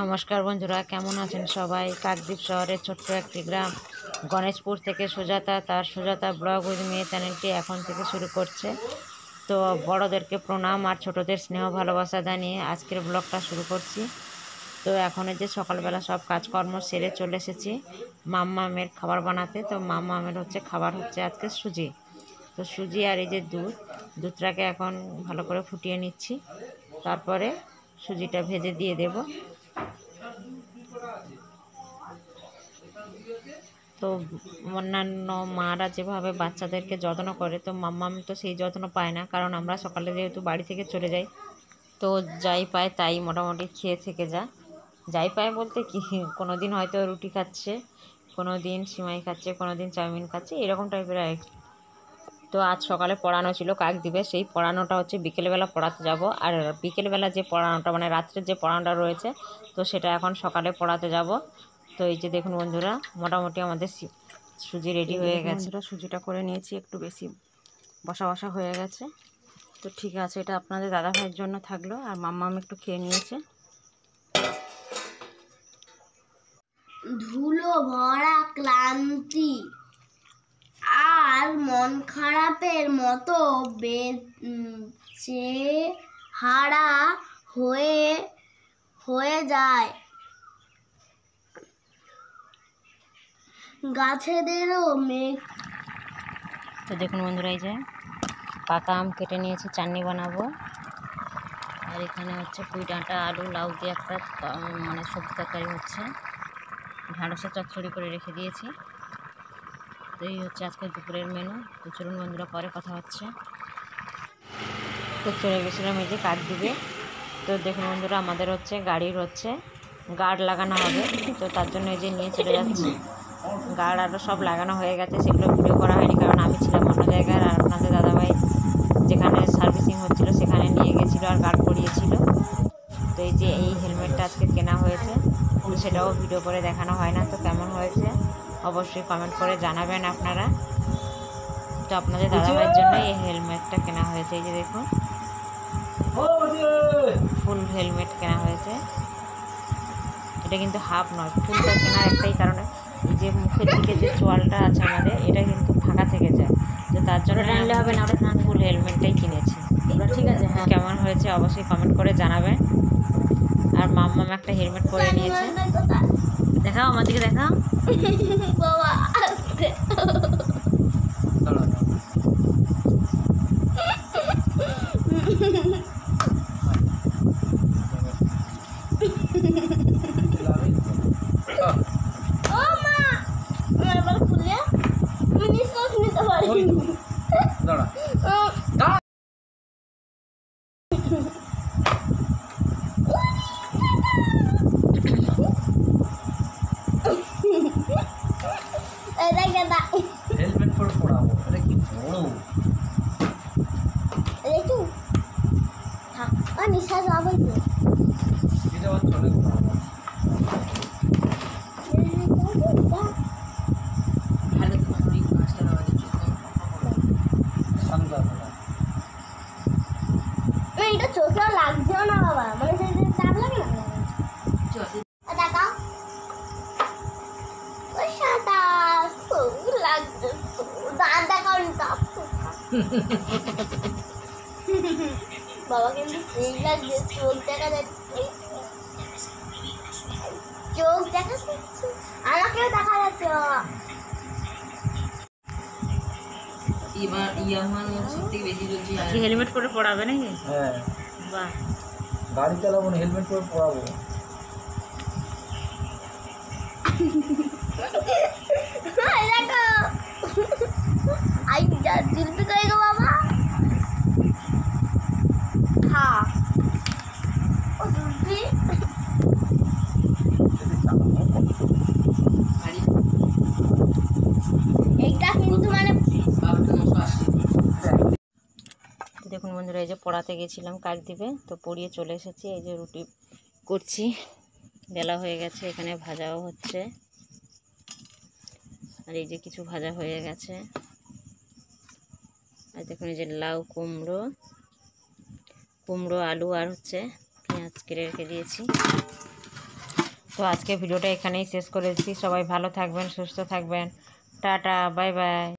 নমস্কার বন্ধুরা, কেমন আছেন সবাই? কাকদ্বীপ শহরের ছোট্ট একটি গ্রাম গণেশপুর থেকে সুজাতা ব্লগ উইথ মেয়ে চ্যানেলটি এখন থেকে শুরু করছে। তো বড়দেরকে প্রণাম আর ছোটদের স্নেহ ভালোবাসা জানিয়ে আজকের ব্লগটা শুরু করছি। তো এখন যে সকালবেলা সব কাজকর্ম সেরে চলে এসেছি মাম্মামের খাবার বানাতে। তো মাম্মামের খাবার হচ্ছে আজকে সুজি। তো সুজি আর এই যে দুধটাকে এখন ভালো করে ফুটিয়ে নিচ্ছি, তারপরে সুজিটা ভেজে দিয়ে দেব। তো অন্যান্য মারা যেভাবে বাচ্চাদেরকে যত্ন করে, তো মাম্মাম তো সেই যত্ন পায় না, কারণ আমরা সকালে যেহেতু বাড়ি থেকে চলে যাই, তো যাই পায় তাই মোটামুটি খেয়ে থেকে যাই পায় বলতে কি, কোনো দিন হয়তো রুটি খাচ্ছে, কোনো দিন সিমাই খাচ্ছে, কোনো দিন চাউমিন খাচ্ছে, এরকম টাইপের আর কি। তো আজ সকালে পড়ানো ছিল কাকদ্বীপে, সেই পড়ানোটা বিকেলবেলা পড়াতে যাব। আর বিকেলবেলা যে পড়ানোটা মানে রাত্রের যে পড়ানোটা রয়েছে, তো সেটা এখন সকালে পড়াতে যাব। তো এই যে দেখুন বন্ধুরা, মোটামুটি আমাদের সুজি রেডি হয়ে গেছে। সুজিটা করে নিয়েছি, একটু বেশি বসা বসা হয়ে গেছে। তো ঠিক আছে, এটা আপনাদের দাদা ভাইয়ের জন্য থাকলো, আর মাম্মাম একটু খেয়ে নিয়েছে। ধুলো ভরা ক্লান্তি আর মন খারাপের মতো বেচেহারা হয়ে যায়। গাছেদেরও মেঘ। তো দেখুন বন্ধুরা, এই যে পাকা আম কেটে নিয়েছি, চাটনি বানাবো। আর এখানে পুঁই ডাঁটা, আলু, লাউ দিয়ে একটা মানে সবজি তরকারি হচ্ছে। ঢ্যাঁড়সের চচ্চড়ি করে রেখে দিয়েছি। তো এই আজকে দুপুরের মেনু। তো চলুন বন্ধুরা, পরে কথা হচ্ছে। তো চলে গেছিলাম এই যে কাকদ্বীপে। তো দেখুন বন্ধুরা, আমাদের গাড়ির গার্ড লাগানো হবে। তো তার জন্য এই যে নিয়ে চলে যাচ্ছি। গার্ড আরও সব লাগানো হয়ে গেছে, সেগুলো ভিডিও করা হয়নি, কারণ আমি ছিলাম অন্য জায়গায়। আর আপনাদের দাদাভাই যেখানে সার্ভিসিং হচ্ছিলো সেখানে নিয়ে গেছিলো আর গার্ড পরিয়েছিল। তো এই যে এই হেলমেটটা আজকে কেনা হয়েছে, তো সেটাও ভিডিও করে দেখানো হয় না। তো কেমন হয়েছে অবশ্যই কমেন্ট করে জানাবেন আপনারা। তো আপনাদের দাদাভাইয়ের জন্য এই হেলমেটটা কেনা হয়েছে। এই যে দেখুন, ফুল হেলমেট কেনা হয়েছে। এটা কিন্তু হাফ নয়, ফুলটা কেনার একটাই কারণে, এই যে মুখের দিকে যে চোয়ালটা আছে আমাদের, এটা কিন্তু ফাঁকা থেকে যায়। তো তার জন্য আনলে হবে না, ওটা ফুল হেলমেটটাই কিনেছি। ঠিক আছে, হ্যাঁ। কেমন হয়েছে অবশ্যই কমেন্ট করে জানাবেন। আর মাম্মাম একটা হেলমেট পরে নিয়েছে। দেখাও আমার দিকে, দেখাও। বাবা হেলমেট পরে পড়াবো, এটা কি বড় একটু থাক নিঃশ্বাস আবার এটা চলে পড়াবো। এটা চোখেও লাগছেও না বাবা, মানে সেই চাপ লাগে না। দেখাও ওই সাদা সবুজ লাগছে, দাঁত দেখাও চাপ। বাবা কিন্তু সেই লাগছে, চোখ দেখা যাচ্ছে, চোখ দেখা যাচ্ছে, আমাকেও দেখা যাচ্ছে বাবা। এবার ইয়ামান সবথেকে বেশি চলছে। আজকে হেলমেট পরে পড়াবে নাকি? হ্যাঁ, বাহ, গাড়ি চালাবো না, হেলমেট পরে পড়াবো। দেখো আই যা জুলপি করে গো বাবা। হ্যাঁ ও জুলপি এইটা কিন্তু মানে দেখুন বন্ধুরা, এই যে পড়াতে গেছিলাম কাকদ্বীপে, তো পড়িয়ে চলে এসেছি। এই যে রুটি করছি, বেলা হয়ে গেছে, এখানে ভাজাও হচ্ছে। আর এই যে কিছু ভাজা হয়ে গেছে। আর দেখুন এই যে লাউ, কুমড়ো, আলু আর পেঁয়াজ কেটে রেখে দিয়েছি। তো আজকে ভিডিওটা এখানেই শেষ করেছি। সবাই ভালো থাকবেন, সুস্থ থাকবেন। Tata, bye bye.